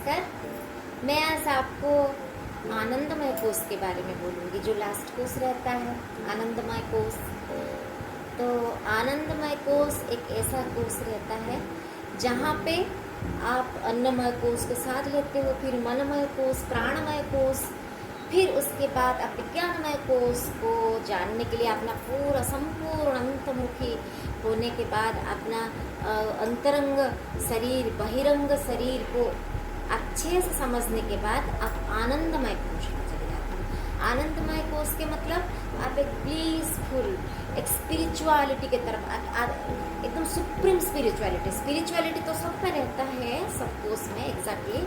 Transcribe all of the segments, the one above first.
नमस्कार। मैं आज आपको आनंदमय कोष के बारे में बोलूँगी, जो लास्ट कोष रहता है आनंदमय कोष। तो आनंदमय कोष एक ऐसा कोष रहता है जहाँ पे आप अन्नमय कोष को साथ लेते हो, फिर मनमय कोष, प्राणमय कोष, फिर उसके बाद आप विज्ञानमय कोष को जानने के लिए अपना पूरा संपूर्ण अंतर्मुखी होने के बाद अपना अंतरंग शरीर बहिरंग शरीर को अच्छे से समझने के बाद आप आनंदमय कोष में चले जाते हैं। आनंदमय कोष के मतलब आप एक ब्लीसफुल एक स्पिरिचुअलिटी के तरफ एकदम सुप्रीम स्पिरिचुअलिटी तो सब में रहता है, सब कोष में एग्जैक्टली।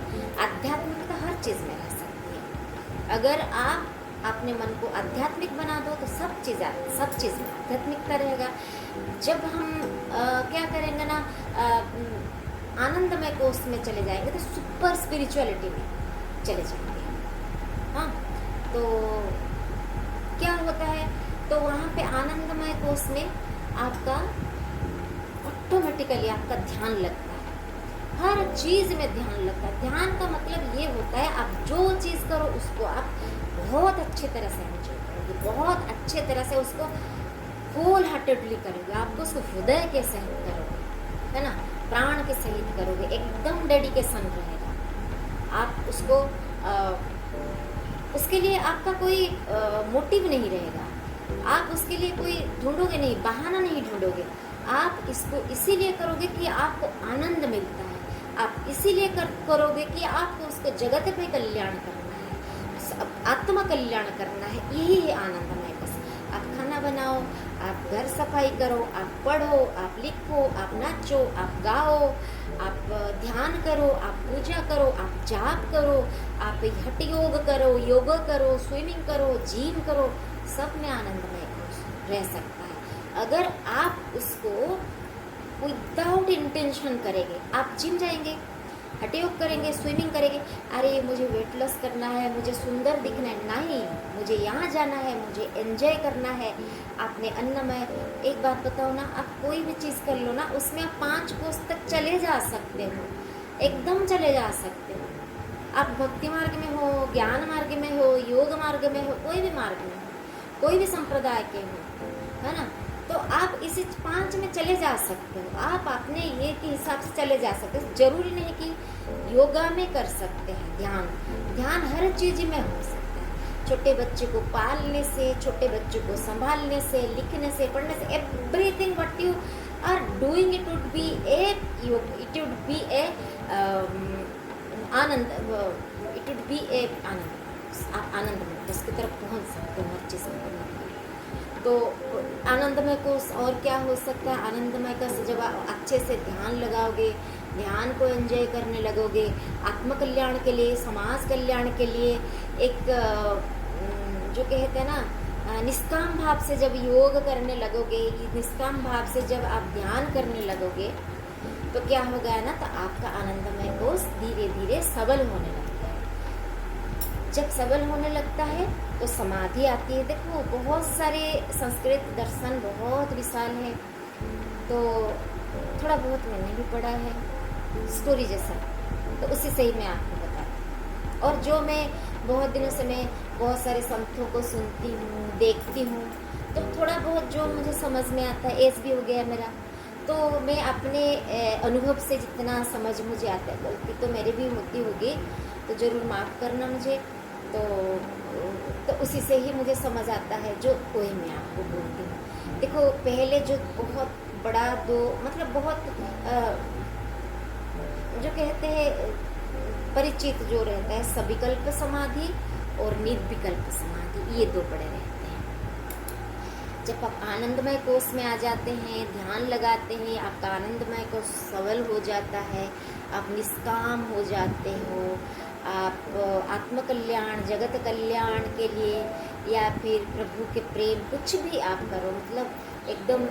आध्यात्मिकता हर चीज़ में रह सकती है। अगर आप अपने मन को आध्यात्मिक बना दो तो सब चीज़ में आध्यात्मिकता रहेगा। जब हम क्या करेंगे ना, आनंदमय कोष में चले जाएंगे तो सुपर स्पिरिचुअलिटी में चले जाएंगे। हाँ, तो क्या होता है, तो वहाँ पे आनंदमय कोष में आपका ऑटोमेटिकली आपका ध्यान लगता है, हर चीज़ में ध्यान लगता है। ध्यान का मतलब ये होता है आप जो चीज़ करो उसको आप बहुत अच्छी तरह से एंजॉय करोगे, बहुत अच्छे तरह से उसको होल हार्टेडली करोगे, आपको उसको हृदय के सहित करोगे, है ना, प्राण के सहित करोगे, एकदम डेडिकेशन रहेगा। आप उसको उसके लिए आपका कोई मोटिव नहीं रहेगा, आप उसके लिए कोई ढूंढोगे नहीं, बहाना नहीं ढूंढोगे। आप इसको इसीलिए करोगे कि आपको आनंद मिलता है, आप इसीलिए करोगे कि आपको उसको जगत में कल्याण करना है, आत्मा कल्याण करना है। यही है आनंदमय कोष। आप खाना बनाओ, आप घर सफाई करो, आप पढ़ो, आप लिखो, आप नाचो, आप गाओ, आप ध्यान करो, आप पूजा करो, आप जाप करो, आप हठ योग करो, योगा करो, स्विमिंग करो, जिम करो, सब में आनंदमय कोष रह सकता है। अगर आप उसको विदाउट इंटेंशन करेंगे, आप जिम जाएंगे, हठ योग करेंगे, स्विमिंग करेंगे, अरे मुझे वेट लॉस करना है, मुझे सुंदर दिखना है, नहीं, मुझे यहाँ जाना है, मुझे एंजॉय करना है। आपने अन्नमय, एक बात बताओ ना, आप कोई भी चीज़ कर लो ना, उसमें आप 5 कोष तक चले जा सकते हो, एकदम चले जा सकते हो। आप भक्ति मार्ग में हो, ज्ञान मार्ग में हो, योग मार्ग में हो, कोई भी मार्ग में हो, कोई भी संप्रदाय के हो, है ना, तो आप इसी 5 में चले जा सकते हो। आप अपने ये के हिसाब से चले जा सकते हो। जरूरी नहीं कि योगा में कर सकते हैं ध्यान हर चीज़ में हो सकता है। छोटे बच्चे को पालने से, छोटे बच्चे को संभालने से, लिखने से, पढ़ने से, everything what you are doing it would be a आनंद, इट वुड बी ए आनंद। आप आनंद उसकी तरफ पहुंच सकते हो हर चीज़ में। तो आनंदमय कोष और क्या हो सकता है? आनंदमय का जब आप अच्छे से ध्यान लगाओगे, ध्यान को एंजॉय करने लगोगे, आत्म कल्याण के लिए, समाज कल्याण के लिए, एक जो कहते हैं ना, निष्काम भाव से जब योग करने लगोगे, निष्काम भाव से जब आप ध्यान करने लगोगे, तो क्या होगा ना, तो आपका आनंदमय कोष धीरे धीरे सबल होने लगता है। जब सबल होने लगता है तो समाधि आती है। देखो, बहुत सारे संस्कृत दर्शन बहुत विशाल है, तो थोड़ा बहुत मैंने भी पढ़ा है स्टोरी जैसा, तो उसी से ही मैं आपको बताती हूँ। और जो मैं बहुत दिनों से मैं बहुत सारे संतों को सुनती हूँ, देखती हूँ, तो थोड़ा बहुत जो मुझे समझ में आता है, एज भी हो गया मेरा, तो मैं अपने अनुभव से जितना समझ मुझे आता है, गलती तो मेरी भी होती होगी, तो ज़रूर माफ़ करना मुझे। तो उसी से ही मुझे समझ आता है, जो कोई मैं आपको बोलती हूँ। देखो, पहले जो बहुत बड़ा मतलब बहुत जो कहते हैं परिचित जो रहता है, सविकल्प समाधि और निर्विकल्प समाधि, ये 2 बड़े रहते हैं। जब आप आनंदमय कोष में आ जाते हैं, ध्यान लगाते हैं, आपका आनंदमय कोष सबल हो जाता है, आप निष्काम हो जाते हो, आप आत्म कल्याण, जगत कल्याण के लिए, या फिर प्रभु के प्रेम, कुछ भी आप करो, मतलब एकदम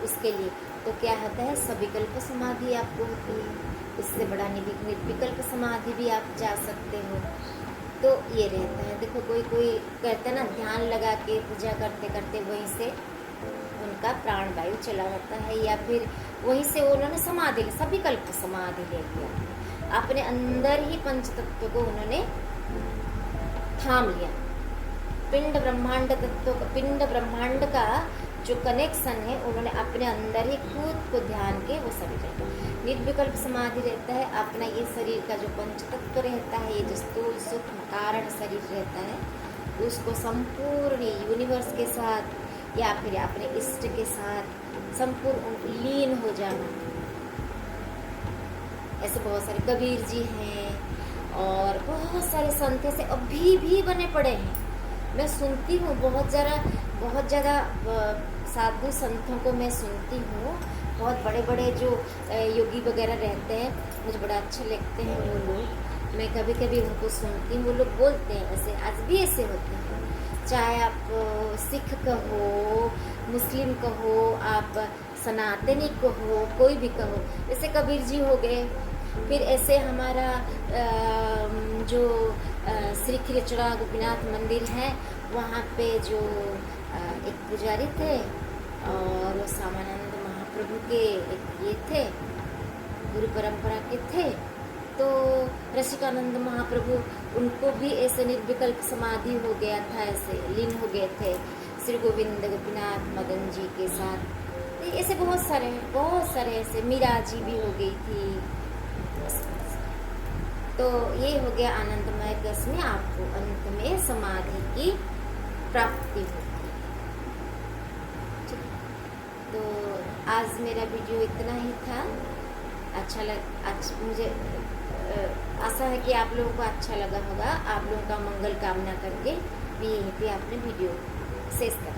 उसके लिए, तो क्या होता है, सविकल्प समाधि आपको होती है। इससे बड़ा निर्विकल्प समाधि भी आप जा सकते हो। तो ये रहता है। देखो, कोई कहते हैं ना, ध्यान लगा के पूजा करते करते वहीं से उनका प्राण वायु चला जाता है, या फिर वहीं से उन्होंने सविकल्प समाधि ले लिया। अपने अंदर ही पंच तत्व को उन्होंने थाम लिया। पिंड ब्रह्मांड तत्व का, पिंड ब्रह्मांड का जो कनेक्शन है उन्होंने अपने अंदर ही खुद को ध्यान के वो सभी रहता है। निर्विकल्प समाधि रहता है। अपना ये शरीर का जो पंच तत्व रहता है, ये जो स्थूल सूक्ष्म कारण शरीर रहता है, उसको संपूर्ण यूनिवर्स के साथ या फिर अपने इष्ट के साथ संपूर्ण लीन हो जाना। ऐसे बहुत सारे कबीर जी हैं और बहुत सारे संत ऐसे अभी भी बने पड़े हैं। मैं सुनती हूँ बहुत ज़्यादा साधु संतों को मैं सुनती हूँ। बहुत बड़े बड़े जो योगी वगैरह रहते हैं, मुझे बड़ा अच्छे लगते हैं वो लोग। मैं कभी कभी उनको सुनती हूँ, वो लोग बोलते हैं ऐसे, आज भी ऐसे होते हैं। चाहे आप सिख कहो, मुस्लिम कहो, आप सनातनी कहो, कोई भी कहो। जैसे कबीर जी हो गए, फिर ऐसे हमारा जो श्री खिरचड़ा गोपीनाथ मंदिर है, वहाँ पे जो एक पुजारी थे और वो सामानंद महाप्रभु के एक ये थे, गुरु परंपरा के थे। तो रसिकानंद महाप्रभु, उनको भी ऐसे निर्विकल्प समाधि हो गया था, ऐसे लीन हो गए थे श्री गोविंद गोपीनाथ मदन जी के साथ। तो ऐसे बहुत सारे ऐसे, मीरा जी भी हो गई थी। तो ये हो गया आनंदमय कस में आपको अंत में समाधि की प्राप्ति होती है। तो आज मेरा वीडियो इतना ही था। मुझे आशा है कि आप लोगों को अच्छा लगा होगा। आप लोगों का मंगल कामना करके मैं यहीं पे अपने वीडियो शेष कर